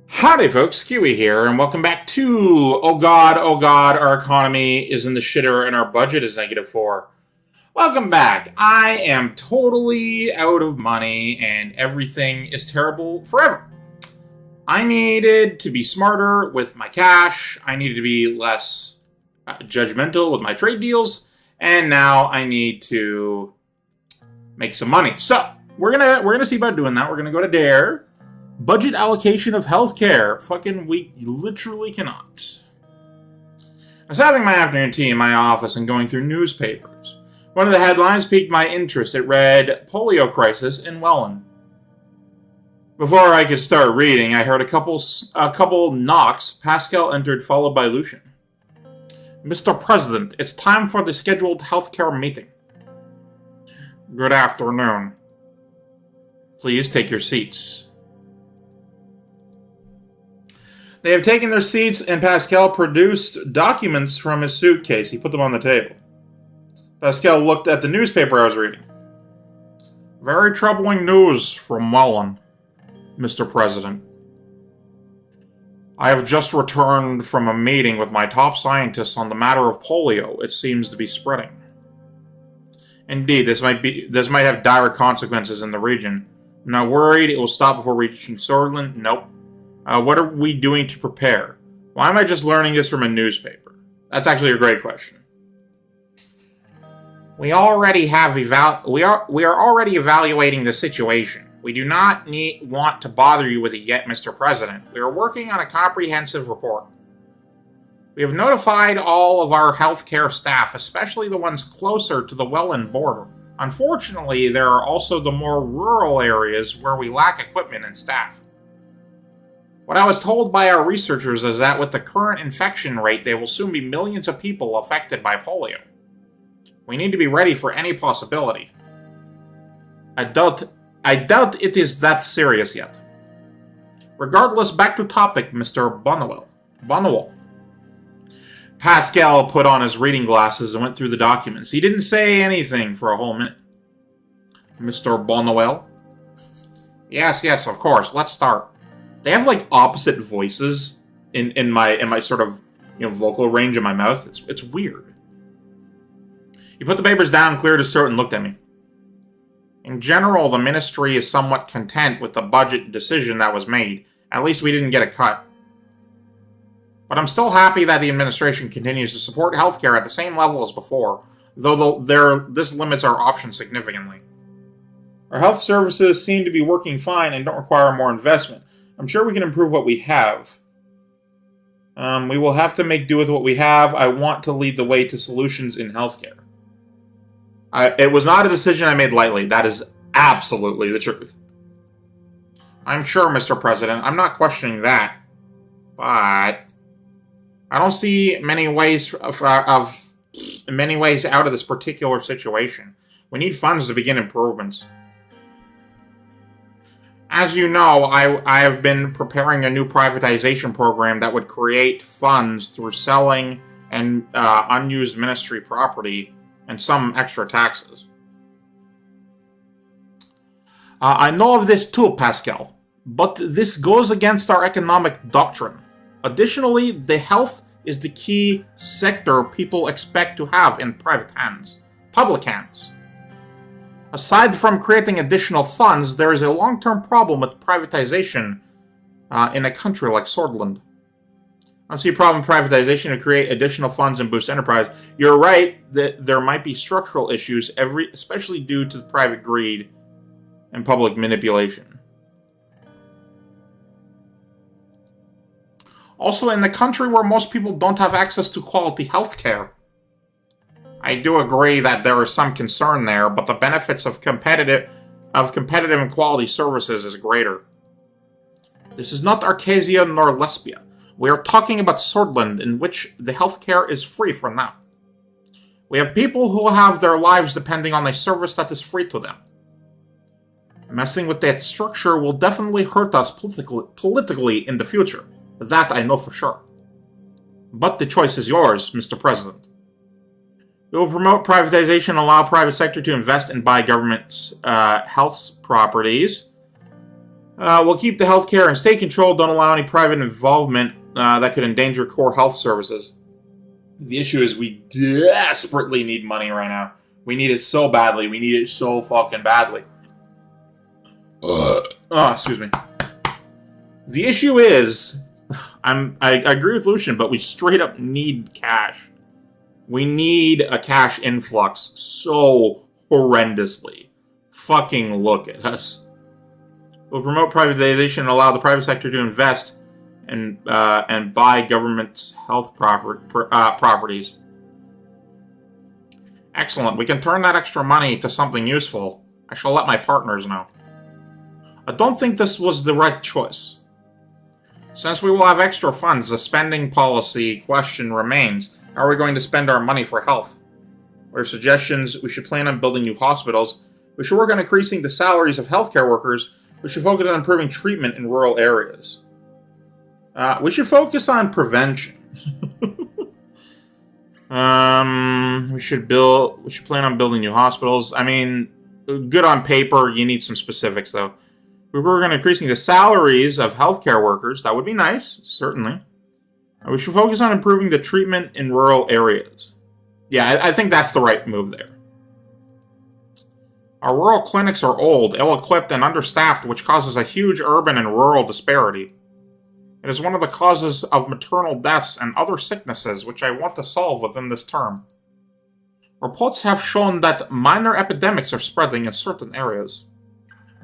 Howdy folks, Keywii here, and welcome back to oh god, our economy is in the shitter and our budget is -4. Welcome back. I am totally out of money and everything is terrible forever. I needed to be smarter with my cash, I needed to be less judgmental with my trade deals, and now I need to make some money. So, we're gonna see about doing that. We're gonna go to Dare. Budget allocation of healthcare. Fucking, we literally cannot. I was having my afternoon tea in my office and going through newspapers. One of the headlines piqued my interest. It read, Polio Crisis in Welland. Before I could start reading, I heard a couple knocks. Pascal entered, followed by Lucian. Mr. President, it's time for the scheduled healthcare meeting. Good afternoon. Please take your seats. They have taken their seats, and Pascal produced documents from his suitcase. He put them on the table. Pascal looked at the newspaper I was reading. Very troubling news from Welland, Mr. President. I have just returned from a meeting with my top scientists on the matter of polio. It seems to be spreading. Indeed, this might have dire consequences in the region. I'm not worried it will stop before reaching Sordland. Nope. What are we doing to prepare? Why am I just learning this from a newspaper? That's actually a great question. We are already evaluating the situation. We do not want to bother you with it yet, Mr. President. We are working on a comprehensive report. We have notified all of our healthcare staff, especially the ones closer to the Welland border. Unfortunately, there are also the more rural areas where we lack equipment and staff. What I was told by our researchers is that with the current infection rate, there will soon be millions of people affected by polio. We need to be ready for any possibility. I doubt it is that serious yet. Regardless, back to topic, Mr. Bonneval. Pascal put on his reading glasses and went through the documents. He didn't say anything for a whole minute. Mr. Bonneval? Yes, of course. Let's start. They have like opposite voices in my sort of vocal range in my mouth. It's weird. He put the papers down, cleared his throat, and looked at me. In general, the ministry is somewhat content with the budget decision that was made. At least we didn't get a cut. But I'm still happy that the administration continues to support healthcare at the same level as before, though this limits our options significantly. Our health services seem to be working fine and don't require more investment. I'm sure we can improve what we have. We will have to make do with what we have. I want to lead the way to solutions in healthcare. It was not a decision I made lightly. That is absolutely the truth. I'm sure, Mr. President. I'm not questioning that. But I don't see many ways out of this particular situation. We need funds to begin improvements. As you know, I have been preparing a new privatization program that would create funds through selling and unused ministry property and some extra taxes. I know of this too, Pascal, but this goes against our economic doctrine. Additionally, the health is the key sector people expect to have in public hands. Aside from creating additional funds, there is a long-term problem with privatization in a country like Sordland. I don't see a problem with privatization to create additional funds and boost enterprise. You're right that there might be structural issues, especially due to private greed and public manipulation. Also, in the country where most people don't have access to quality healthcare, I do agree that there is some concern there, but the benefits of competitive and quality services is greater. This is not Arcasia nor Lesbia. We are talking about Sordland, in which the healthcare is free for now. We have people who have their lives depending on a service that is free to them. Messing with that structure will definitely hurt us politically in the future. That I know for sure. But the choice is yours, Mr. President. We will promote privatization and allow private sector to invest and buy government's health properties. We'll keep the healthcare in state control. Don't allow any private involvement that could endanger core health services. The issue is we desperately need money right now. We need it so badly. We need it so fucking badly. Excuse me. The issue is, I agree with Lucian, but we straight up need cash. We need a cash influx so horrendously. Fucking look at us. We'll promote privatization and allow the private sector to invest and buy government's health properties. Excellent. We can turn that extra money to something useful. I shall let my partners know. I don't think this was the right choice. Since we will have extra funds, the spending policy question remains. How are we going to spend our money for health? What are suggestions? We should plan on building new hospitals. We should work on increasing the salaries of healthcare workers. We should focus on improving treatment in rural areas. We should focus on prevention. We should plan on building new hospitals. I mean, good on paper. You need some specifics, though. We work on increasing the salaries of healthcare workers. That would be nice, certainly. We should focus on improving the treatment in rural areas. Yeah, I think that's the right move there. Our rural clinics are old, ill-equipped, and understaffed, which causes a huge urban and rural disparity. It is one of the causes of maternal deaths and other sicknesses, which I want to solve within this term. Reports have shown that minor epidemics are spreading in certain areas,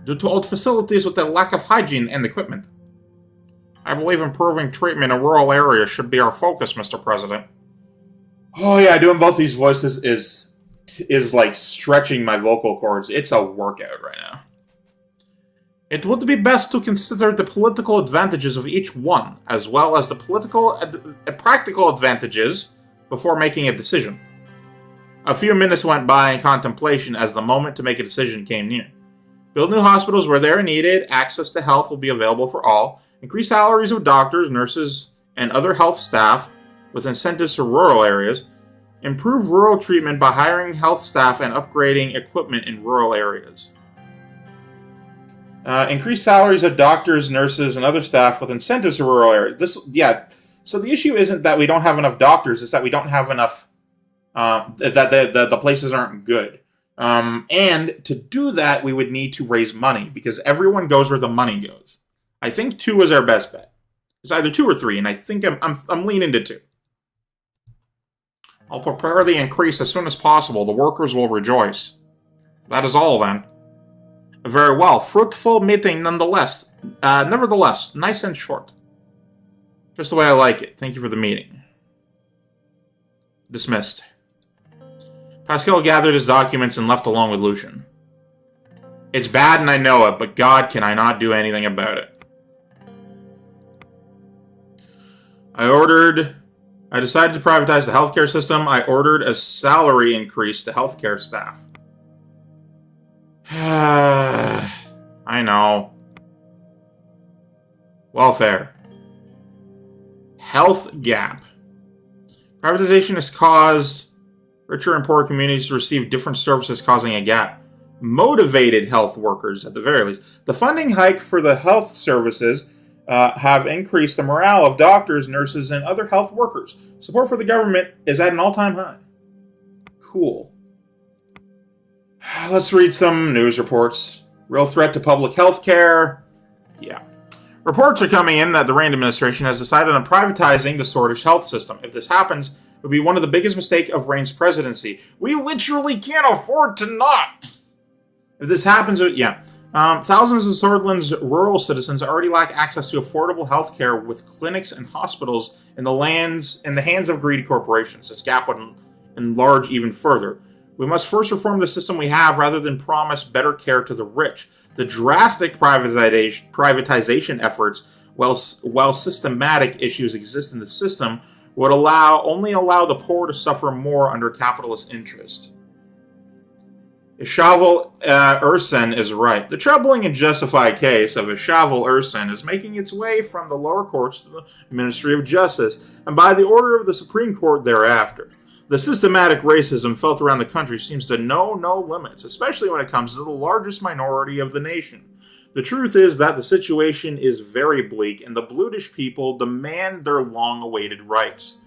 due to old facilities with a lack of hygiene and equipment. I believe improving treatment in rural areas should be our focus, Mr. President. Oh yeah, doing both these voices is like stretching my vocal cords. It's a workout right now. It would be best to consider the political advantages of each one, as well as the practical advantages, before making a decision. A few minutes went by in contemplation as the moment to make a decision came near. Build new hospitals where they are needed, access to health will be available for all, increase salaries of doctors, nurses, and other health staff with incentives to rural areas, improve rural treatment by hiring health staff and upgrading equipment in rural areas. Increase salaries of doctors, nurses, and other staff with incentives to rural areas. So the issue isn't that we don't have enough doctors, it's that we don't have enough, that the places aren't good. And to do that, we would need to raise money, because everyone goes where the money goes. I think 2 is our best bet. It's either 2 or 3, and I think I'm leaning to 2. I'll prepare the increase as soon as possible. The workers will rejoice. That is all, then. Very well. Fruitful meeting, nonetheless. Nevertheless, nice and short. Just the way I like it. Thank you for the meeting. Dismissed. Pascal gathered his documents and left along with Lucian. It's bad and I know it, but God, can I not do anything about it. I decided to privatize the healthcare system. I ordered a salary increase to healthcare staff. I know. Welfare. Health gap. Privatization has caused richer and poorer communities to receive different services, causing a gap. Motivated health workers, at the very least. The funding hike for the health services have increased the morale of doctors, nurses, and other health workers. Support for the government is at an all-time high. Cool. Let's read some news reports. Real threat to public health care. Yeah. Reports are coming in that the Rayne administration has decided on privatizing the Sordland health system. If this happens, it would be one of the biggest mistakes of Rayne's presidency. We literally can't afford to not. If this happens, yeah. Thousands of Sordland's rural citizens already lack access to affordable health care, with clinics and hospitals in the hands of greedy corporations. This gap would enlarge even further. We must first reform the system we have rather than promise better care to the rich. The drastic privatization efforts, while systematic issues exist in the system, would only allow the poor to suffer more under capitalist interest. Ishavel Ursen is right. The troubling and justified case of Ishavel Ursen is making its way from the lower courts to the Ministry of Justice, and by the order of the Supreme Court thereafter. The systematic racism felt around the country seems to know no limits, especially when it comes to the largest minority of the nation. The truth is that the situation is very bleak, and the Blutish people demand their long-awaited rights.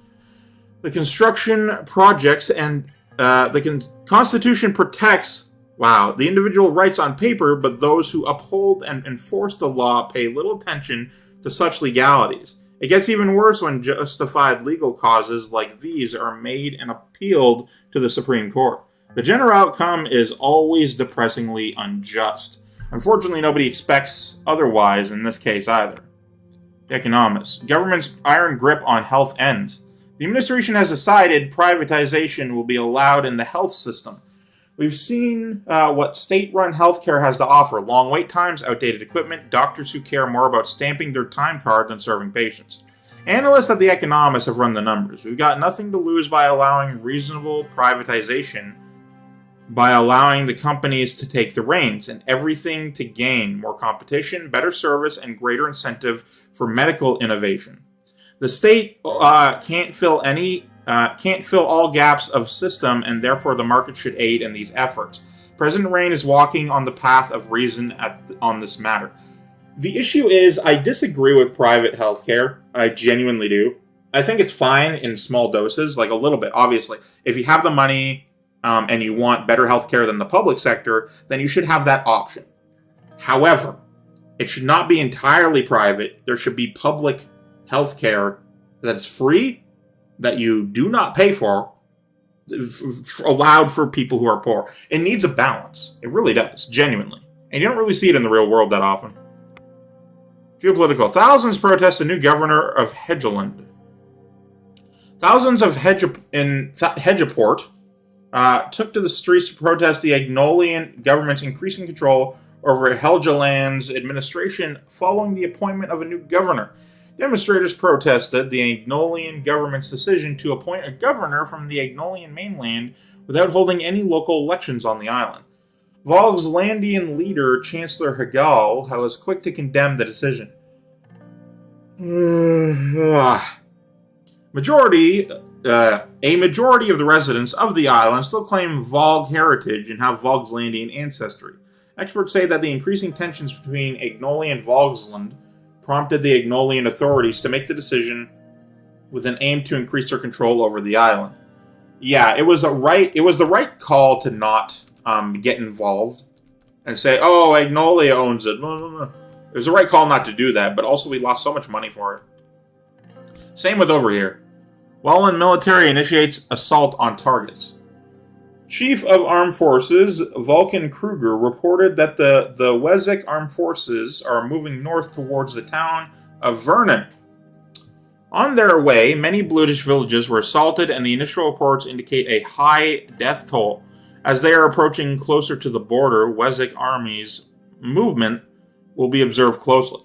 The construction projects and the Constitution protects, the individual rights on paper, but those who uphold and enforce the law pay little attention to such legalities. It gets even worse when justified legal causes like these are made and appealed to the Supreme Court. The general outcome is always depressingly unjust. Unfortunately, nobody expects otherwise in this case either. The economists. Government's iron grip on health ends. The administration has decided privatization will be allowed in the health system. We've seen what state-run healthcare has to offer. Long wait times, outdated equipment, doctors who care more about stamping their time card than serving patients. Analysts at The Economist have run the numbers. We've got nothing to lose by allowing reasonable privatization, by allowing the companies to take the reins, and everything to gain: more competition, better service, and greater incentive for medical innovation. The state can't fill all gaps of system, and therefore the market should aid in these efforts. President Rayne is walking on the path of reason on this matter. The issue is, I disagree with private healthcare. I genuinely do. I think it's fine in small doses, like a little bit, obviously. If you have the money and you want better healthcare than the public sector, then you should have that option. However, it should not be entirely private. There should be public healthcare that's free, that you do not pay for, allowed for people who are poor. It needs a balance. It really does, genuinely. And you don't really see it in the real world that often. Geopolitical. Thousands protest a new governor of Hedgeland. Thousands of Hedgeport took to the streets to protest the Agnolian government's increasing control over Helgeland's administration following the appointment of a new governor. Demonstrators protested the Agnolian government's decision to appoint a governor from the Agnolian mainland without holding any local elections on the island. Volkslandian leader Chancellor Hegel was quick to condemn the decision. A majority of the residents of the island still claim Volg heritage and have Volkslandian ancestry. Experts say that the increasing tensions between Agnoli and Volksland prompted the Agnolian authorities to make the decision with an aim to increase their control over the island. Yeah, it was the right call to not get involved and say, "Oh, Agnolia owns it." No. It was the right call not to do that, but also we lost so much money for it. Same with over here. Welland military initiates assault on targets. Chief of Armed Forces Vulcan Kruger reported that the Wessex Armed Forces are moving north towards the town of Vernon. On their way, many Blutish villages were assaulted, and the initial reports indicate a high death toll. As they are approaching closer to the border, Wessex Army's movement will be observed closely.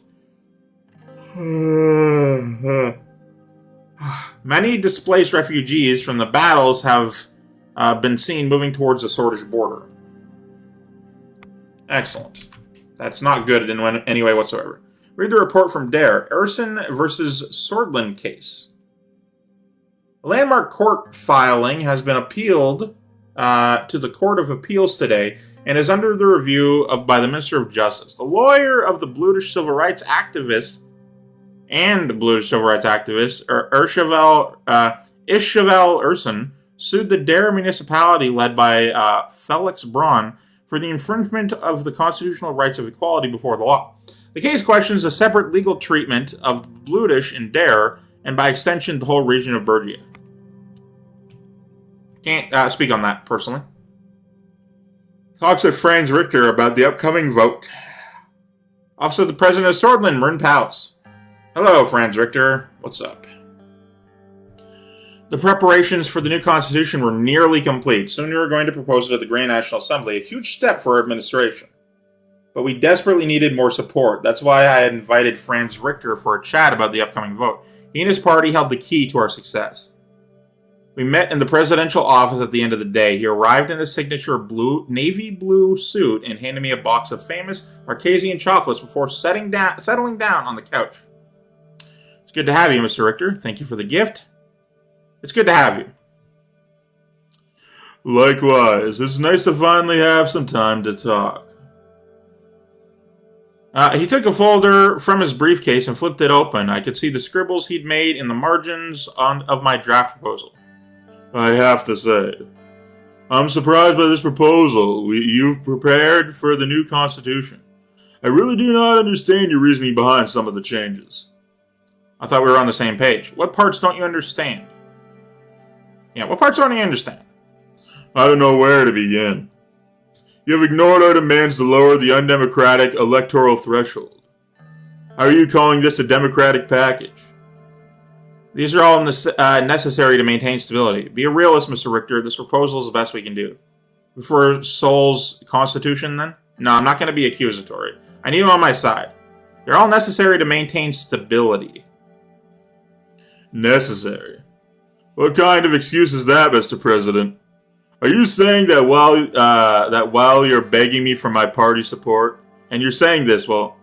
Many displaced refugees from the battles have been seen moving towards the Swordfish border. Excellent. That's not good in any way whatsoever. Read the report from Dare. Urson versus Sordland case. A landmark court filing has been appealed to the Court of Appeals today and is under the review by the Minister of Justice. The lawyer of the Blutish civil rights activist Ishevel Urson sued the Dare municipality led by Felix Braun for the infringement of the constitutional rights of equality before the law. The case questions a separate legal treatment of Blutish in Dare, and by extension the whole region of Bergia. Can't speak on that personally. Talks with Franz Richter about the upcoming vote. Officer of the President of Sordland, Marin Palace. Hello, Franz Richter. What's up? The preparations for the new constitution were nearly complete. Soon we were going to propose it at the Grand National Assembly, a huge step for our administration. But we desperately needed more support. That's why I had invited Franz Richter for a chat about the upcoming vote. He and his party held the key to our success. We met in the presidential office at the end of the day. He arrived in a signature navy blue suit and handed me a box of famous Marquesian chocolates before settling down on the couch. It's good to have you, Mr. Richter. Thank you for the gift. It's good to have you. Likewise. It's nice to finally have some time to talk. He took a folder from his briefcase and flipped it open. I could see the scribbles he'd made in the margins of my draft proposal. I have to say, I'm surprised by this proposal you've prepared for the new Constitution. I really do not understand your reasoning behind some of the changes. I thought we were on the same page. What parts don't you understand? Yeah, what parts don't you understand? I don't know where to begin. You have ignored our demands to lower the undemocratic electoral threshold. How are you calling this a democratic package? These are all necessary to maintain stability. Be a realist, Mr. Richter. This proposal is the best we can do. For Sol's Constitution, then? No, I'm not going to be accusatory. I need him on my side. They're all necessary to maintain stability. Necessary? What kind of excuse is that, Mr. President? Are you saying that while you're begging me for my party support, and you're saying this, well,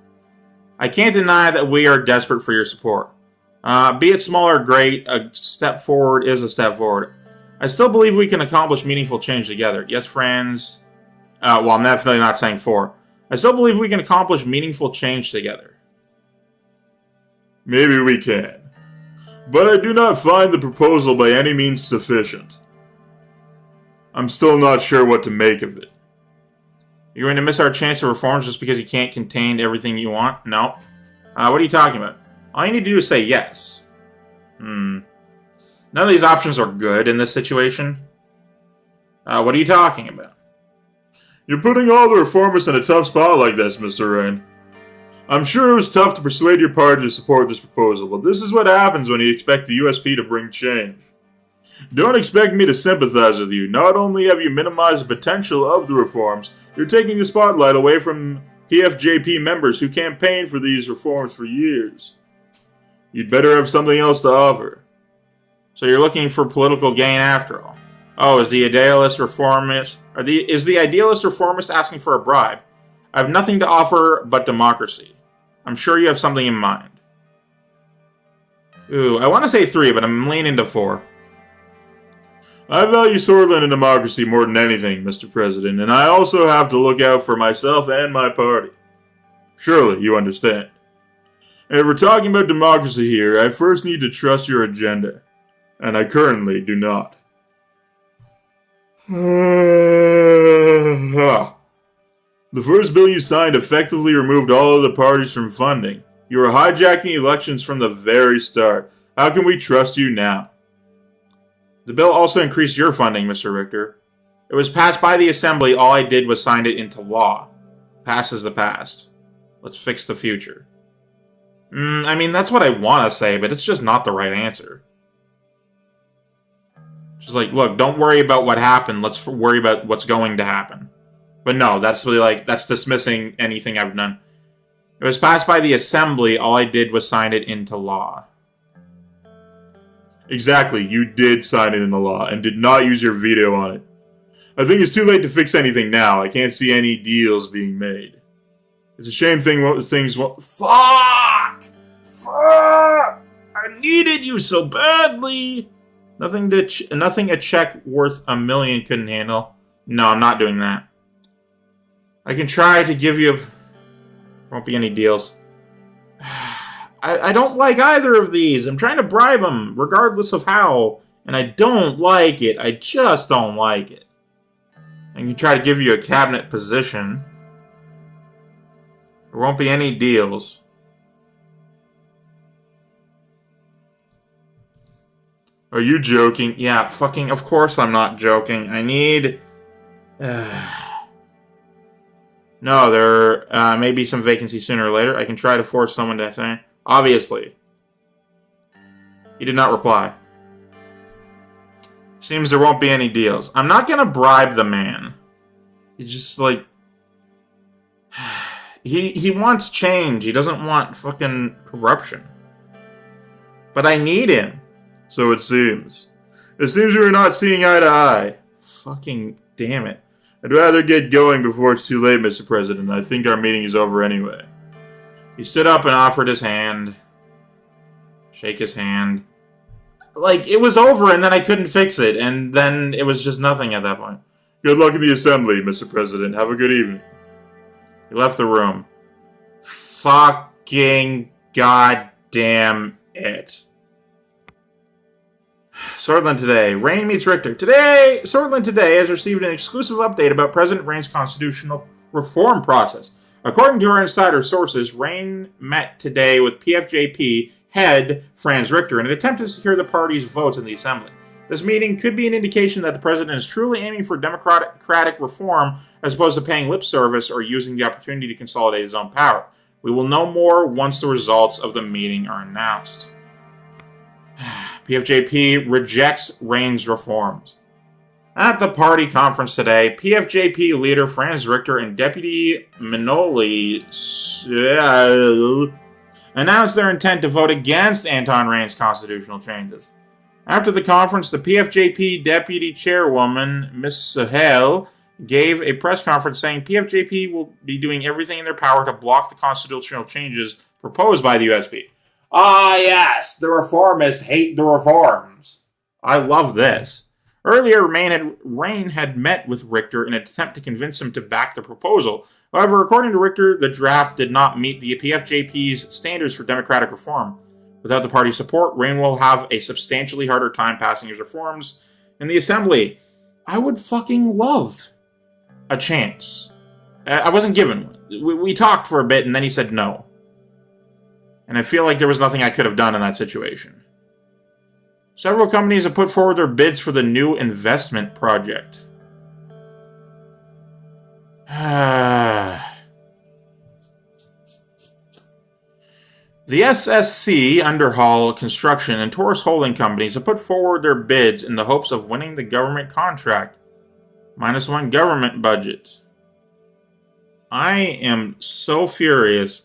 I can't deny that we are desperate for your support. Be it small or great, a step forward is a step forward. I still believe we can accomplish meaningful change together. Yes, friends. Well, I'm definitely not saying for. I still believe we can accomplish meaningful change together. Maybe we can. But I do not find the proposal by any means sufficient. I'm still not sure what to make of it. You're going to miss our chance of reforms just because you can't contain everything you want? No. What are you talking about? All you need to do is say yes. None of these options are good in this situation. What are you talking about? You're putting all the reformists in a tough spot like this, Mr. Rayne. I'm sure it was tough to persuade your party to support this proposal, but this is what happens when you expect the USP to bring change. Don't expect me to sympathize with you. Not only have you minimized the potential of the reforms, you're taking the spotlight away from PFJP members who campaigned for these reforms for years. You'd better have something else to offer. So you're looking for political gain after all. Oh, is the idealist reformist asking for a bribe? I have nothing to offer but democracy. I'm sure you have something in mind. Ooh, I want to say 3, but I'm leaning to 4. I value Sordland and democracy more than anything, Mr. President, and I also have to look out for myself and my party. Surely you understand. And if we're talking about democracy here, I first need to trust your agenda, and I currently do not. The first bill you signed effectively removed all other parties from funding. You were hijacking elections from the very start. How can we trust you now? The bill also increased your funding, Mr. Richter. It was passed by the Assembly. All I did was sign it into law. Past is the past. Let's fix the future. I mean, that's what I want to say, but it's just not the right answer. Just like, look, don't worry about what happened. Let's worry about what's going to happen. But no, that's really like, that's dismissing anything I've done. It was passed by the Assembly. All I did was sign it into law. Exactly, you did sign it into law and did not use your veto on it. I think it's too late to fix anything now. I can't see any deals being made. It's a shame things won't... Fuck! Fuck! I needed you so badly! Nothing a check worth $1 million couldn't handle. No, I'm not doing that. I can try to give you... Won't be any deals. I don't like either of these. I'm trying to bribe them, regardless of how. And I don't like it. I just don't like it. I can try to give you a cabinet position. There won't be any deals. Are you joking? Yeah, fucking, of course I'm not joking. I need... No, there may be some vacancy sooner or later. I can try to force someone to say... Obviously. He did not reply. Seems there won't be any deals. I'm not gonna bribe the man. He's just like... He wants change. He doesn't want fucking corruption. But I need him. So it seems. It seems we are not seeing eye to eye. Fucking damn it. I'd rather get going before it's too late, Mr. President. I think our meeting is over anyway. He stood up and offered his hand. Shake his hand. Like, it was over and then I couldn't fix it. And then it was just nothing at that point. Good luck in the assembly, Mr. President. Have a good evening. He left the room. fucking goddamn it. Sordland today. Rayne meets Richter. Today, Sordland today has received an exclusive update about President Rayne's constitutional reform process. According to our insider sources, Rayne met today with PFJP head Franz Richter in an attempt to secure the party's votes in the assembly. This meeting could be an indication that the president is truly aiming for democratic reform as opposed to paying lip service or using the opportunity to consolidate his own power. We will know more once the results of the meeting are announced. PFJP rejects Rayne's reforms. At the party conference today, PFJP leader Franz Richter and Deputy Manoli announced their intent to vote against Anton Rayne's constitutional changes. After the conference, the PFJP deputy chairwoman, Ms. Sahel, gave a press conference saying PFJP will be doing everything in their power to block the constitutional changes proposed by the USB. Ah, yes, the reformists hate the reforms. I love this. Earlier, Rayne had met with Richter in an attempt to convince him to back the proposal. However, according to Richter, the draft did not meet the PFJP's standards for democratic reform. Without the party's support, Rayne will have a substantially harder time passing his reforms in the assembly. I would fucking love a chance. I wasn't given one. We talked for a bit, and then he said no. And I feel like there was nothing I could have done in that situation. Several companies have put forward their bids for the new investment project. The SSC, Underhaul Construction, and Taurus Holding Companies have put forward their bids in the hopes of winning the government contract. -1 government budget. I am so furious.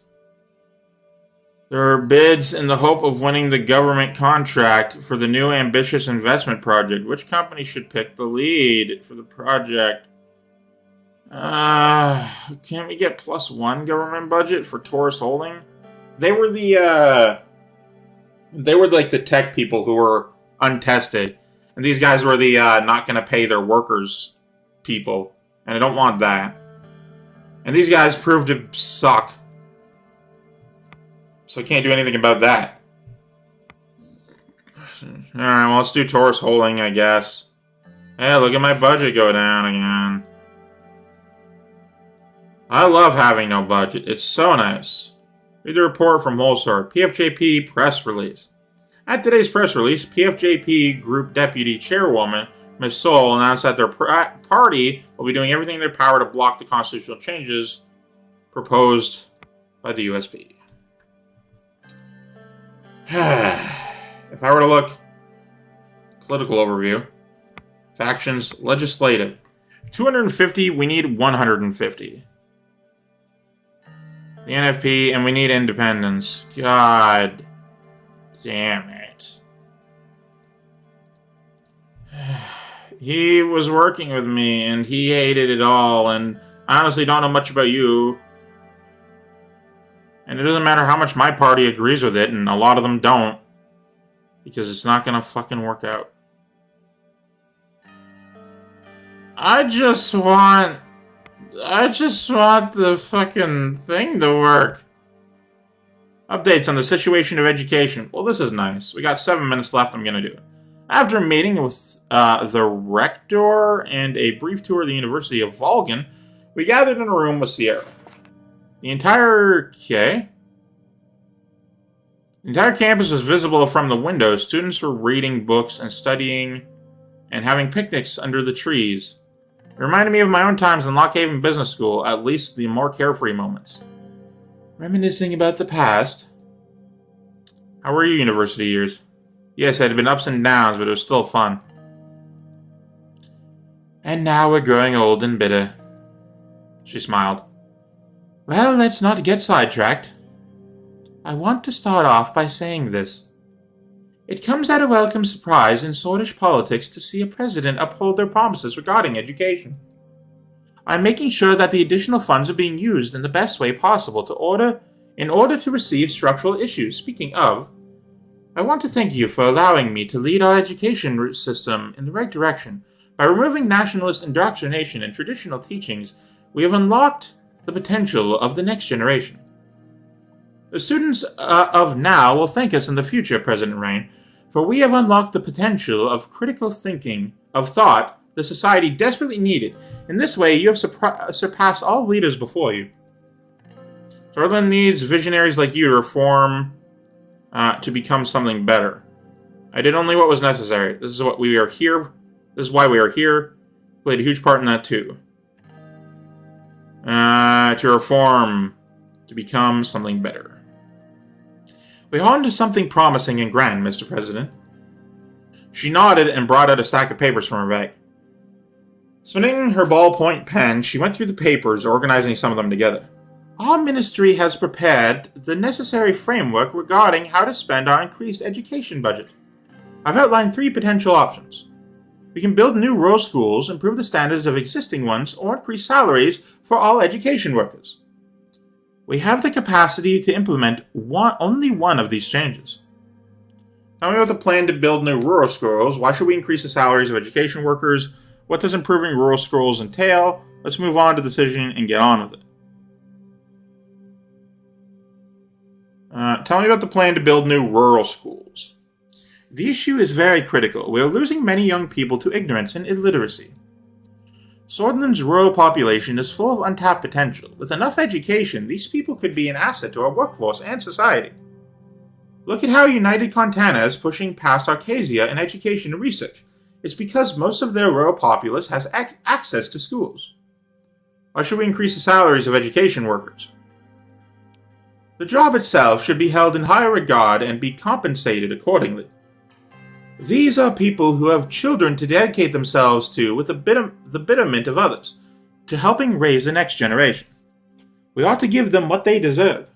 There are bids in the hope of winning the government contract for the new ambitious investment project. Which company should pick the lead for the project? Can't we get +1 government budget for Taurus Holding? They were like the tech people who were untested. And these guys were the not going to pay their workers people. And I don't want that. And these guys proved to suck. So I can't do anything about that. Alright, well, let's do Taurus Holding, I guess. Hey, look at my budget go down again. I love having no budget. It's so nice. Read the report from Holsart. PFJP press release. At today's press release, PFJP Group Deputy Chairwoman, Ms. Sol, announced that their party will be doing everything in their power to block the constitutional changes proposed by the USB. If I were to look, political overview, factions, legislative, 250, we need 150. The NFP, and we need independence. God damn it. He was working with me, and he hated it all, and I honestly don't know much about you. And it doesn't matter how much my party agrees with it, and a lot of them don't. Because it's not gonna fucking work out. I just want the fucking thing to work. Updates on the situation of education. Well, this is nice. We got 7 minutes left. I'm gonna do it. After a meeting with the rector and a brief tour of the University of Volgan, we gathered in a room with Sierra. The entire campus was visible from the windows. Students were reading books and studying and having picnics under the trees. It reminded me of my own times in Lock Haven Business School, at least the more carefree moments. Reminiscing about the past. How were your university years? Yes, it had been ups and downs, but it was still fun. And now we're growing old and bitter. She smiled. Well, let's not get sidetracked. I want to start off by saying this. It comes at a welcome surprise in Swordish politics to see a president uphold their promises regarding education. I'm making sure that the additional funds are being used in the best way possible in order to receive structural issues. Speaking of, I want to thank you for allowing me to lead our education system in the right direction. By removing nationalist indoctrination and traditional teachings, we have unlocked the potential of the next generation. The students of now will thank us in the future, President Rayne, for we have unlocked the potential of critical thinking, of thought, the society desperately needed. In this way, you have surpassed all leaders before you. Sordland needs visionaries like you to reform, to become something better. I did only what was necessary. This is what we are here. This is why we are here. Played a huge part in that too. To reform, to become something better. We are on to something promising and grand, Mr. President. She nodded and brought out a stack of papers from her bag. Spinning her ballpoint pen, she went through the papers, organizing some of them together. Our ministry has prepared the necessary framework regarding how to spend our increased education budget. I've outlined 3 potential options. We can build new rural schools, improve the standards of existing ones, or increase salaries for all education workers. We have the capacity to implement only one of these changes. Tell me about the plan to build new rural schools. Why should we increase the salaries of education workers? What does improving rural schools entail? Let's move on to the decision and get on with it. Tell me about the plan to build new rural schools. The issue is very critical. We are losing many young people to ignorance and illiteracy. Sordland's rural population is full of untapped potential. With enough education, these people could be an asset to our workforce and society. Look at how United Contana is pushing past Arcasia in education and research. It's because most of their rural populace has access to schools. Why should we increase the salaries of education workers? The job itself should be held in higher regard and be compensated accordingly. These are people who have children to dedicate themselves to with the betterment of others, to helping raise the next generation. We ought to give them what they deserve.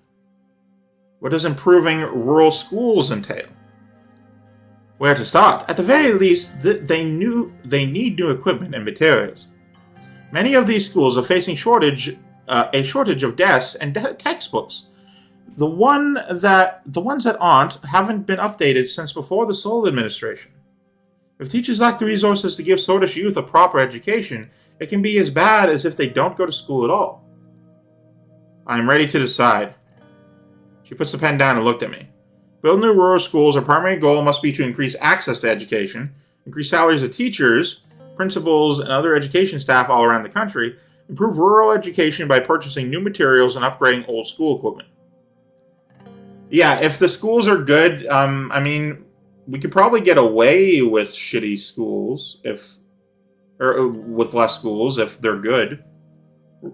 What does improving rural schools entail? Where to start? At the very least, they need new equipment and materials. Many of these schools are facing a shortage of desks and textbooks. The ones that haven't been updated since before the Sol administration. If teachers lack the resources to give Sordish youth a proper education, it can be as bad as if they don't go to school at all. I am ready to decide. She puts the pen down and looked at me. Build new rural schools. Our primary goal must be to increase access to education, increase salaries of teachers, principals, and other education staff all around the country, improve rural education by purchasing new materials and upgrading old school equipment. Yeah, if the schools are good, we could probably get away with shitty schools with less schools if they're good.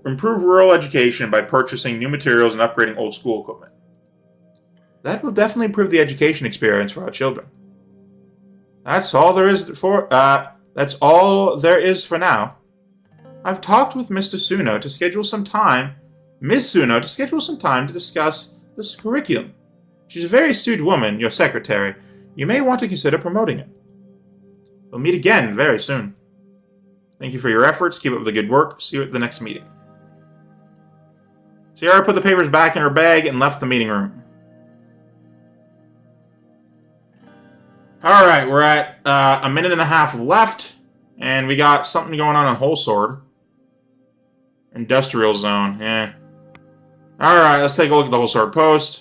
Improve rural education by purchasing new materials and upgrading old school equipment. That will definitely improve the education experience for our children. That's all there is for now. I've talked with Ms. Suno to schedule some time to discuss this curriculum. She's a very astute woman, your secretary. You may want to consider promoting it. We'll meet again very soon. Thank you for your efforts. Keep up the good work. See you at the next meeting. Sierra put the papers back in her bag and left the meeting room. Alright, we're at a minute and a half left, and we got something going on in Whole Sword. Industrial zone, yeah. Alright, let's take a look at the Whole Sword Post.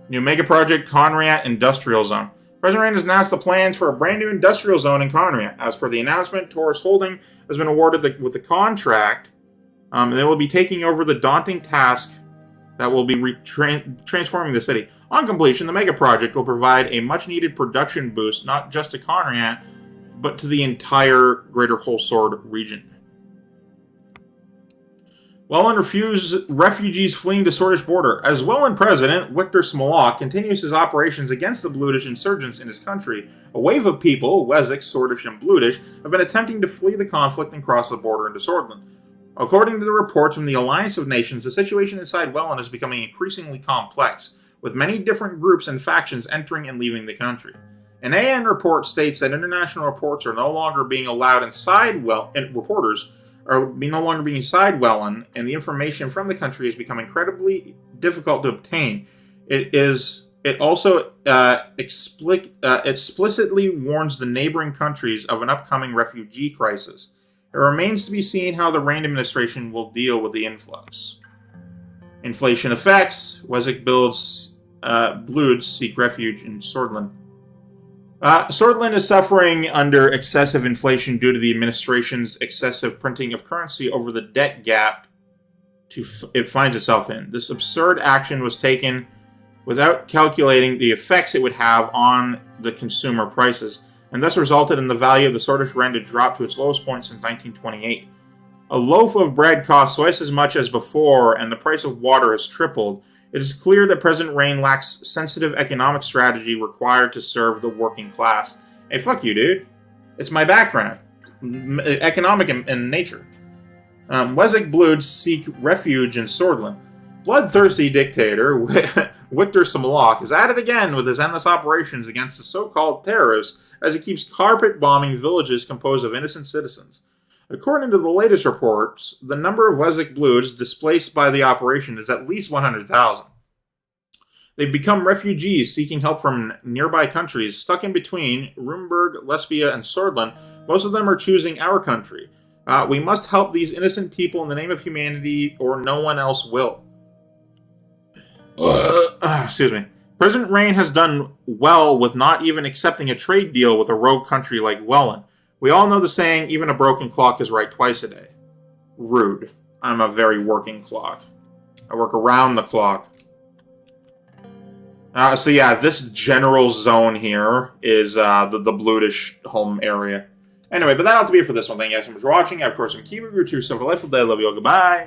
New mega project, Conriat Industrial Zone. President Rayne has announced the plans for a brand new industrial zone in Conriat. As per the announcement, Taurus Holding has been awarded with the contract, and they will be taking over the daunting task that will be transforming the city. On completion, the mega project will provide a much-needed production boost, not just to Conriat, but to the entire greater Whole Sword region. Welland refugees fleeing to Sordish border. As Welland President Richter continues his operations against the Blutish insurgents in his country, a wave of people, Wessex, Sordish, and Blutish, have been attempting to flee the conflict and cross the border into Sordland. According to the reports from the Alliance of Nations, the situation inside Welland is becoming increasingly complex, with many different groups and factions entering and leaving the country. An AN report states that international reports are no longer being allowed inside reporters are no longer being inside Welland, and the information from the country has become incredibly difficult to obtain. It also explicitly warns the neighboring countries of an upcoming refugee crisis. It remains to be seen how the Rayne administration will deal with the influx. Inflation effects. Wessex Bloods seek refuge in Sordland. Sordland is suffering under excessive inflation due to the administration's excessive printing of currency over the debt gap it finds itself in. This absurd action was taken without calculating the effects it would have on the consumer prices, and thus resulted in the value of the Swedish rand to drop to its lowest point since 1928. A loaf of bread costs twice as much as before, and the price of water has tripled. It is clear that President Rayne lacks sensitive economic strategy required to serve the working class. Hey, fuck you, dude. It's my background. Economic in nature. Wessex Bloods seek refuge in Sordland. Bloodthirsty dictator Richter is at it again with his endless operations against the so-called terrorists as he keeps carpet bombing villages composed of innocent citizens. According to the latest reports, the number of Wessex Bloods displaced by the operation is at least 100,000. They've become refugees seeking help from nearby countries stuck in between Rumburg, Lesbia, and Sordland. Most of them are choosing our country. We must help these innocent people in the name of humanity, or no one else will. Excuse me. President Rayne has done well with not even accepting a trade deal with a rogue country like Welland. We all know the saying, even a broken clock is right twice a day. Rude. I'm a very working clock. I work around the clock. So yeah, this general zone here is the Blutish home area. Anyway, but that ought to be it for this one. Thank you guys so much for watching. I, of course, am Keywii. So have a delightful day. Love you all. Goodbye.